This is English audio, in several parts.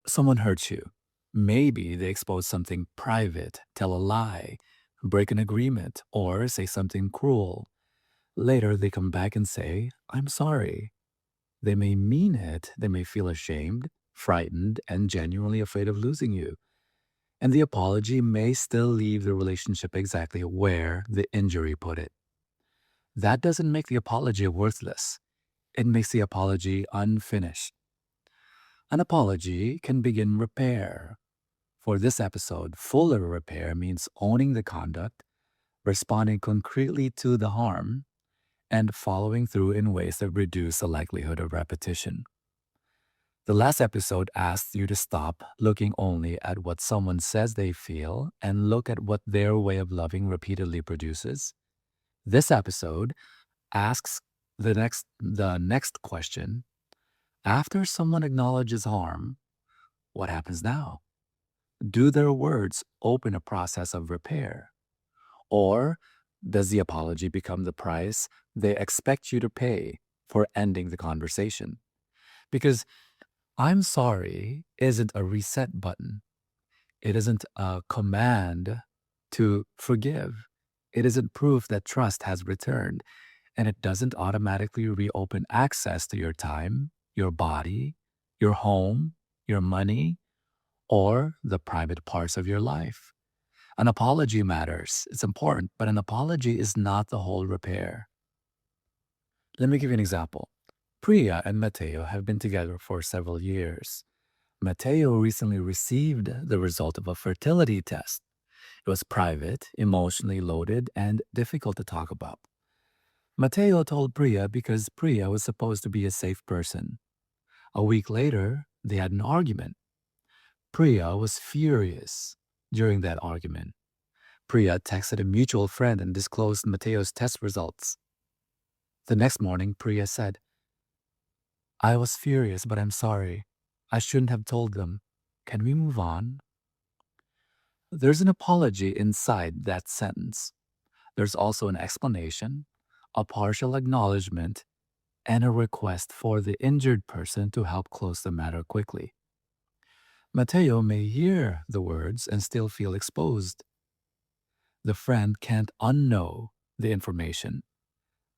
Someone hurts you. Maybe they expose something private, tell a lie, break an agreement, or say something cruel. Later, they come back and say, I'm sorry. They may mean it, they may feel ashamed, frightened, and genuinely afraid of losing you. And the apology may still leave the relationship exactly where the injury put it. That doesn't make the apology worthless. It makes the apology unfinished. An apology can begin repair. For this episode, fuller repair means owning the conduct, responding concretely to the harm, and following through in ways that reduce the likelihood of repetition. The last episode asked you to stop looking only at what someone says they feel and look at what their way of loving repeatedly produces. This episode asks the next question. After someone acknowledges harm, what happens now? Do their words open a process of repair? Or does the apology become the price they expect you to pay for ending the conversation? Because I'm sorry isn't a reset button. It isn't a command to forgive. It isn't proof that trust has returned. And it doesn't automatically reopen access to your time, your body, your home, your money, or the private parts of your life. An apology matters. It's important, but an apology is not the whole repair. Let me give you an example. Priya and Mateo have been together for several years. Mateo recently received the result of a fertility test. It was private, emotionally loaded, and difficult to talk about. Mateo told Priya because Priya was supposed to be a safe person. A week later, they had an argument. Priya was furious during that argument. Priya texted a mutual friend and disclosed Mateo's test results. The next morning, Priya said, I was furious, but I'm sorry. I shouldn't have told them. Can we move on? There's an apology inside that sentence. There's also an explanation, a partial acknowledgement, and a request for the injured person to help close the matter quickly. Mateo may hear the words and still feel exposed. The friend can't unknow the information.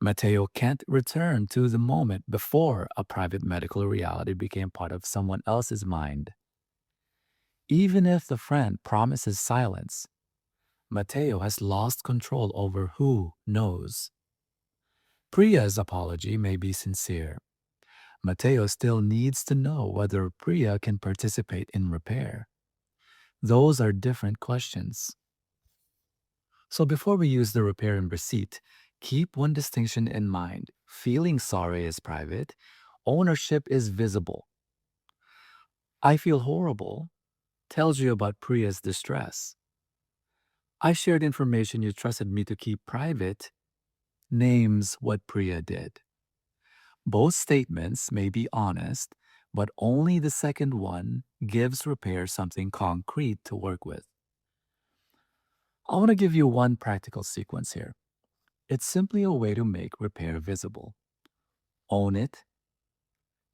Mateo can't return to the moment before a private medical reality became part of someone else's mind. Even if the friend promises silence, Mateo has lost control over who knows. Priya's apology may be sincere. Mateo still needs to know whether Priya can participate in repair. Those are different questions. So before we use the repair and receipt, keep one distinction in mind. Feeling sorry is private, ownership is visible. I feel horrible tells you about Priya's distress. I shared information you trusted me to keep private names what Priya did. Both statements may be honest, but only the second one gives repair something concrete to work with. I want to give you one practical sequence here. It's simply a way to make repair visible. Own it,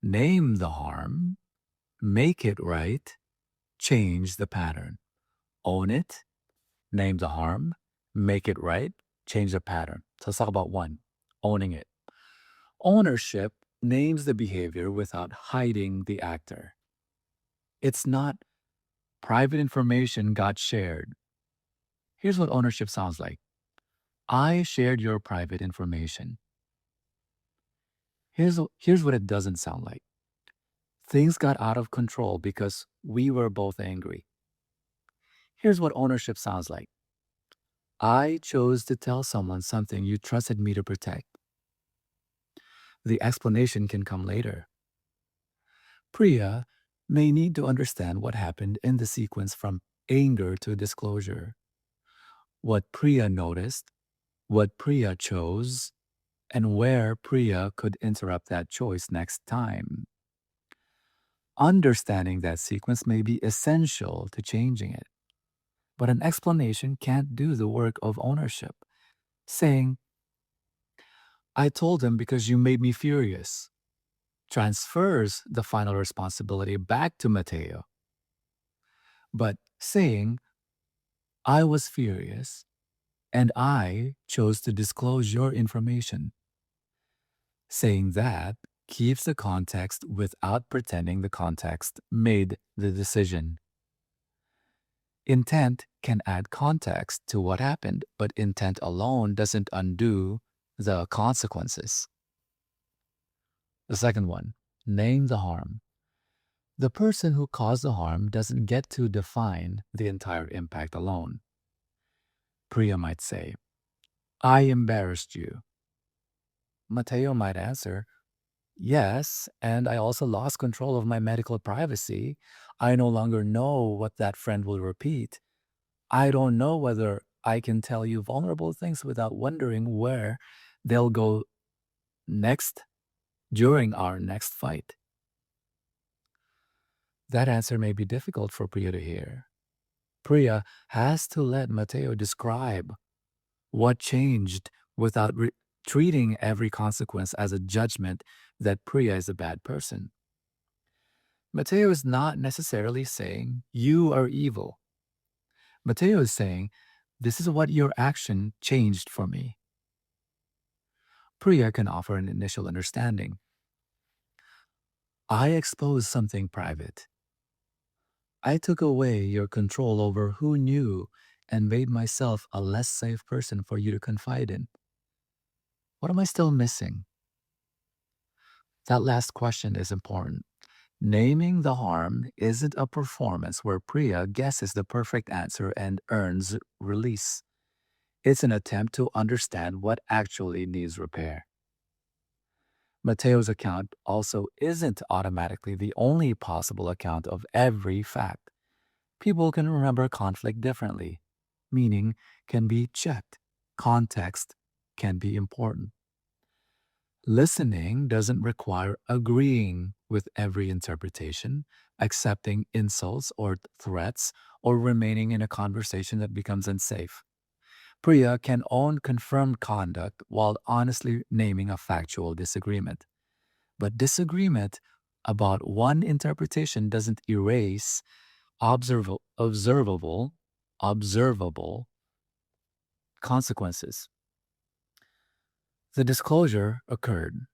name the harm, make it right, change the pattern. Own it, name the harm, make it right, change the pattern. So let's talk about one, owning it. Ownership names the behavior without hiding the actor. It's not private information got shared. Here's what ownership sounds like. I shared your private information. Here's what it doesn't sound like. Things got out of control because we were both angry. Here's what ownership sounds like. I chose to tell someone something you trusted me to protect. The explanation can come later. Priya may need to understand what happened in the sequence from anger to disclosure. What Priya noticed, what Priya chose, and where Priya could interrupt that choice next time. Understanding that sequence may be essential to changing it, but an explanation can't do the work of ownership. Saying, I told him because you made me furious, transfers the final responsibility back to Mateo. But saying, I was furious and I chose to disclose your information, saying that keeps the context without pretending the context made the decision. Intent can add context to what happened, but intent alone doesn't undo the consequences. The second one, name the harm. The person who caused the harm doesn't get to define the entire impact alone. Priya might say, I embarrassed you. Mateo might answer, yes, and I also lost control of my medical privacy. I no longer know what that friend will repeat. I don't know whether I can tell you vulnerable things without wondering where they'll go next during our next fight. That answer may be difficult for Priya to hear. Priya has to let Mateo describe what changed without treating every consequence as a judgment that Priya is a bad person. Mateo is not necessarily saying, you are evil. Mateo is saying, this is what your action changed for me. Priya can offer an initial understanding. I exposed something private. I took away your control over who knew and made myself a less safe person for you to confide in. What am I still missing? That last question is important. Naming the harm isn't a performance where Priya guesses the perfect answer and earns release. It's an attempt to understand what actually needs repair. Mateo's account also isn't automatically the only possible account of every fact. People can remember conflict differently. Meaning can be checked. Context can be important. Listening doesn't require agreeing with every interpretation, accepting insults or threats, or remaining in a conversation that becomes unsafe. Priya can own confirmed conduct while honestly naming a factual disagreement. But disagreement about one interpretation doesn't erase observable consequences. The disclosure occurred.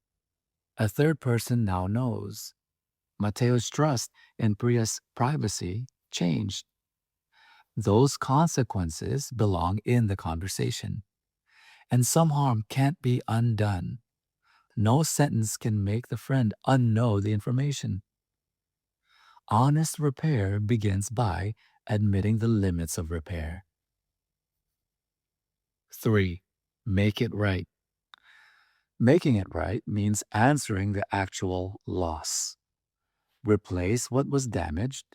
A third person now knows. Mateo's trust in Priya's privacy changed. Those consequences belong in the conversation, and some harm can't be undone. No sentence can make the friend unknow the information. Honest repair begins by admitting the limits of repair. 3. Make it right. Making it right means answering the actual loss. Replace what was damaged,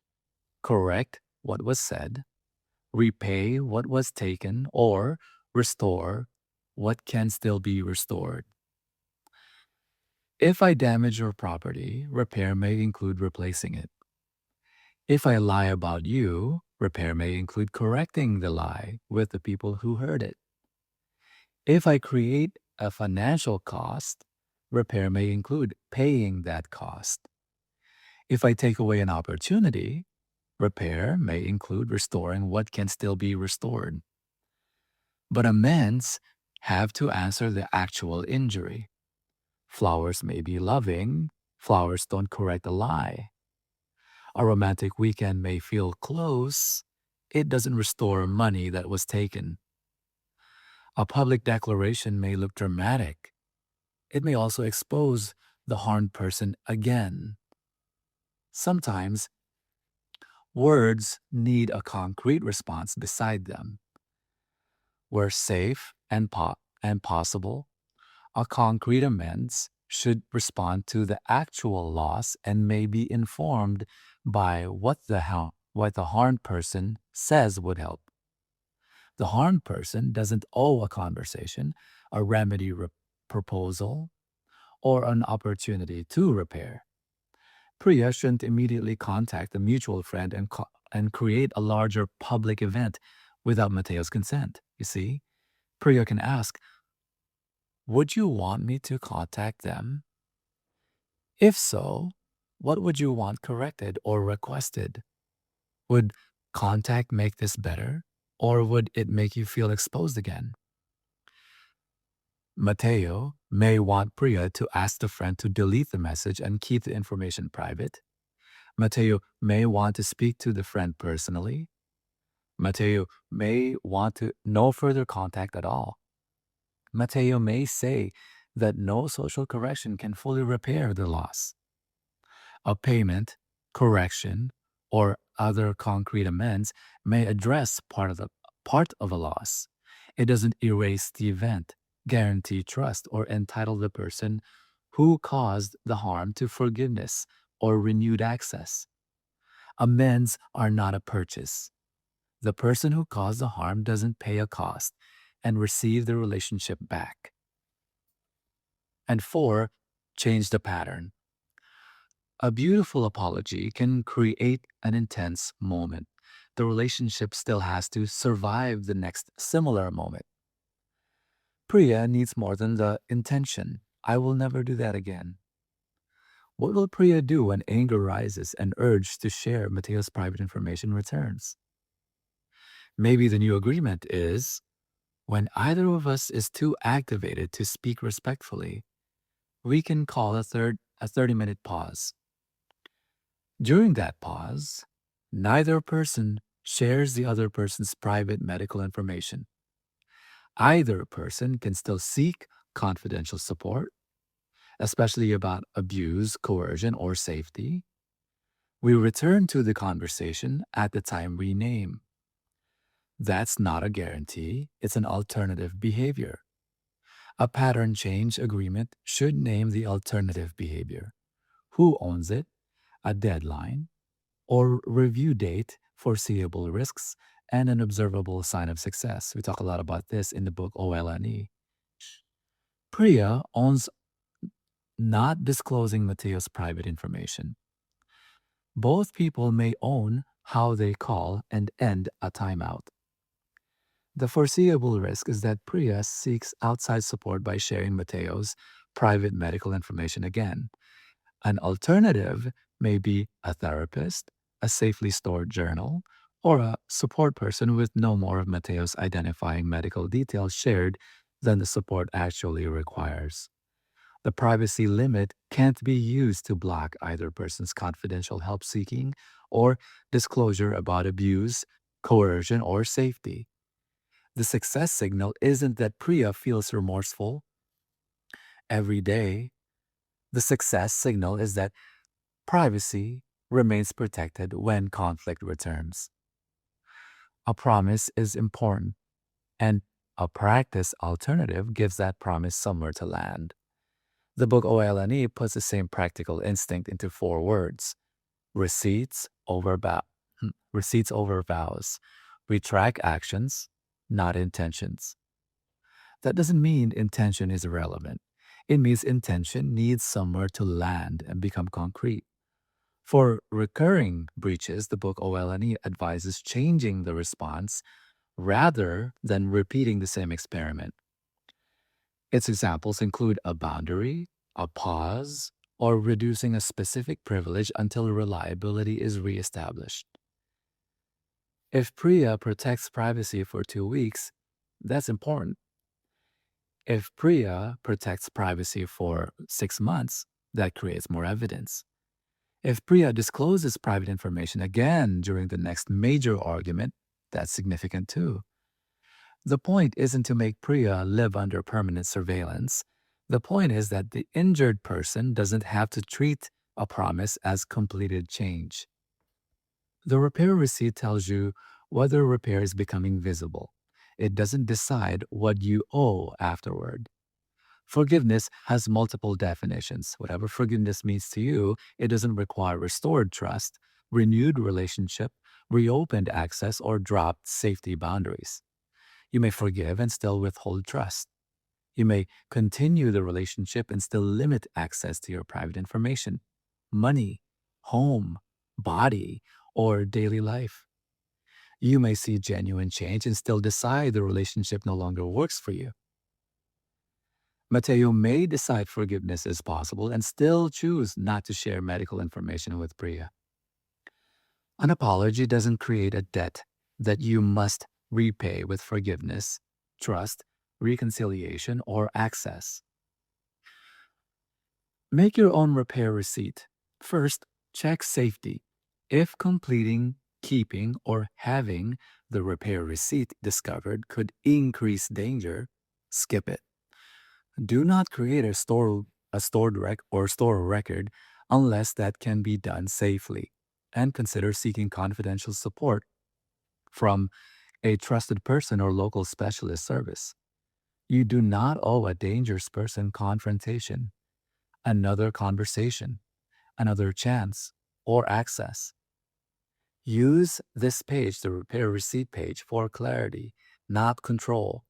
correct what was said, repay what was taken, or restore what can still be restored. If I damage your property, repair may include replacing it. If I lie about you, repair may include correcting the lie with the people who heard it. If I create a financial cost, repair may include paying that cost. If I take away an opportunity, repair may include restoring what can still be restored. But amends have to answer the actual injury. Flowers may be loving, flowers don't correct a lie. A romantic weekend may feel close, it doesn't restore money that was taken. A public declaration may look dramatic, it may also expose the harmed person again. Sometimes, words need a concrete response beside them. Where safe and possible, a concrete amends should respond to the actual loss and may be informed by what the harmed person says would help. The harmed person doesn't owe a conversation, a remedy proposal, or an opportunity to repair. Priya shouldn't immediately contact a mutual friend and create a larger public event without Mateo's consent. You see, Priya can ask, would you want me to contact them? If so, what would you want corrected or requested? Would contact make this better, or would it make you feel exposed again? Mateo may want Priya to ask the friend to delete the message and keep the information private. Mateo may want to speak to the friend personally. Mateo may want to no further contact at all. Mateo may say that no social correction can fully repair the loss. A payment, correction, or other concrete amends may address part of a loss. It doesn't erase the event, guarantee trust, or entitle the person who caused the harm to forgiveness or renewed access. Amends are not a purchase. The person who caused the harm doesn't pay a cost and receive the relationship back. And four, change the pattern. A beautiful apology can create an intense moment. The relationship still has to survive the next similar moment. Priya needs more than the intention. I will never do that again. What will Priya do when anger rises and urge to share Mateo's private information returns? Maybe the new agreement is when either of us is too activated to speak respectfully, we can call a 30-minute pause. During that pause, neither person shares the other person's private medical information. Either person can still seek confidential support, especially about abuse, coercion, or safety. We return to the conversation at the time we name. That's not a guarantee, it's an alternative behavior. A pattern change agreement should name the alternative behavior. Who owns it? A deadline, or review date, foreseeable risks, and an observable sign of success. We talk a lot about this in the book OLNE. Priya owns not disclosing Mateo's private information. Both people may own how they call and end a timeout. The foreseeable risk is that Priya seeks outside support by sharing Mateo's private medical information again. An alternative may be a therapist, a safely stored journal, or a support person with no more of Mateo's identifying medical details shared than the support actually requires. The privacy limit can't be used to block either person's confidential help seeking or disclosure about abuse, coercion, or safety. The success signal isn't that Priya feels remorseful every day. The success signal is that privacy remains protected when conflict returns. A promise is important, and a practice alternative gives that promise somewhere to land. The book OLNE puts the same practical instinct into four words: receipts over receipts over vows. We track actions, not intentions. That doesn't mean intention is irrelevant. It means intention needs somewhere to land and become concrete. For recurring breaches, the book OLNE advises changing the response rather than repeating the same experiment. Its examples include a boundary, a pause, or reducing a specific privilege until reliability is reestablished. If Priya protects privacy for 2 weeks, that's important. If Priya protects privacy for 6 months, that creates more evidence. If Priya discloses private information again during the next major argument, that's significant too. The point isn't to make Priya live under permanent surveillance. The point is that the injured person doesn't have to treat a promise as completed change. The repair receipt tells you whether repair is becoming visible. It doesn't decide what you owe afterward. Forgiveness has multiple definitions. Whatever forgiveness means to you, it doesn't require restored trust, renewed relationship, reopened access, or dropped safety boundaries. You may forgive and still withhold trust. You may continue the relationship and still limit access to your private information, money, home, body, or daily life. You may see genuine change and still decide the relationship no longer works for you. Mateo may decide forgiveness is possible and still choose not to share medical information with Priya. An apology doesn't create a debt that you must repay with forgiveness, trust, reconciliation, or access. Make your own repair receipt. First, check safety. If completing, keeping, or having the repair receipt discovered could increase danger, skip it. Do not create a stored or store a record unless that can be done safely. And consider seeking confidential support from a trusted person or local specialist service. You do not owe a dangerous person confrontation, another conversation, another chance, or access. Use this page, the repair receipt page, for clarity, not control.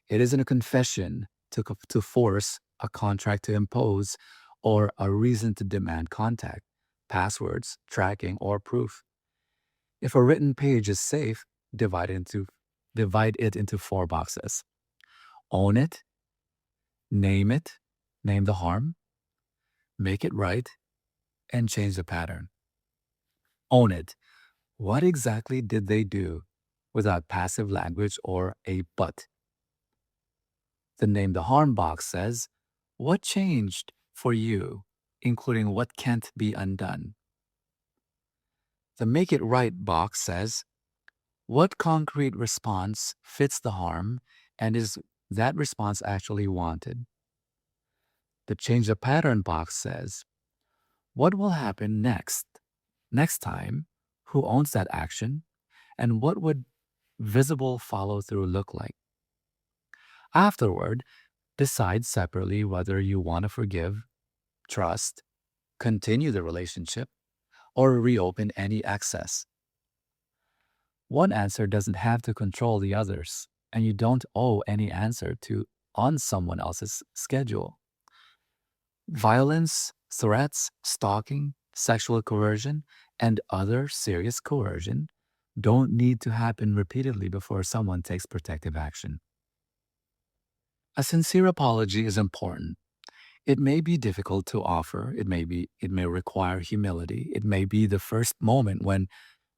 It isn't a confession to force, a contract to impose, or a reason to demand contact, passwords, tracking, or proof. If a written page is safe, divide it into four boxes. Own it, name the harm, make it right, and change the pattern. Own it. What exactly did they do without passive language or a but? The name the harm box says, what changed for you, including what can't be undone? The make it right box says, what concrete response fits the harm and is that response actually wanted? The change the pattern box says, what will happen next time, who owns that action, and what would visible follow through look like? Afterward, decide separately whether you want to forgive, trust, continue the relationship, or reopen any access. One answer doesn't have to control the others, and you don't owe any answer to on someone else's schedule. Violence, threats, stalking, sexual coercion, and other serious coercion don't need to happen repeatedly before someone takes protective action. A sincere apology is important. It may be difficult to offer, it may require humility, it may be the first moment when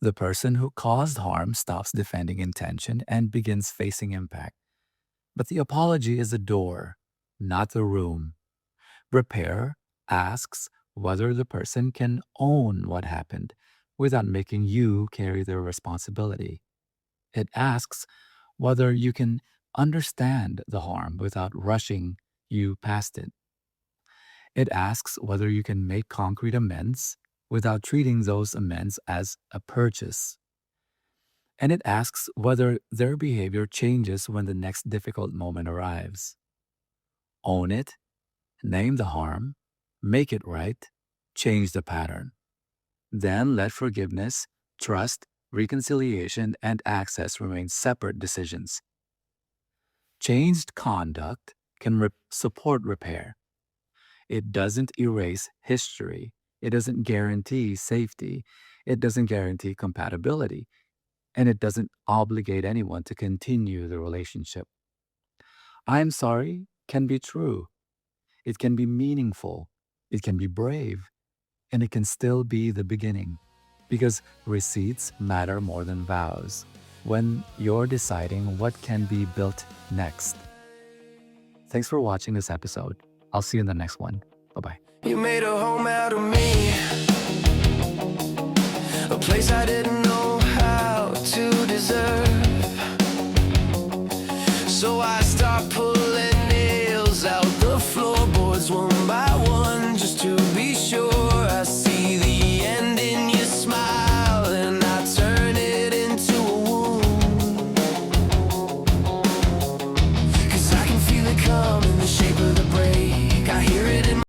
the person who caused harm stops defending intention and begins facing impact. But the apology is the door, not the room. Repair asks whether the person can own what happened without making you carry the responsibility. It asks whether you can understand the harm without rushing you past it. It asks whether you can make concrete amends without treating those amends as a purchase. And it asks whether their behavior changes when the next difficult moment arrives. Own it, name the harm, make it right, change the pattern. Then let forgiveness, trust, reconciliation, and access remain separate decisions. Changed conduct can support repair. It doesn't erase history. It doesn't guarantee safety. It doesn't guarantee compatibility. And it doesn't obligate anyone to continue the relationship. I'm sorry can be true. It can be meaningful. It can be brave. And it can still be the beginning. Because receipts matter more than vows when you're deciding what can be built next. Thanks for watching this episode. I'll see you in the next one. Bye-bye. You made a home out of me, a place I didn't know how to deserve. So I stopped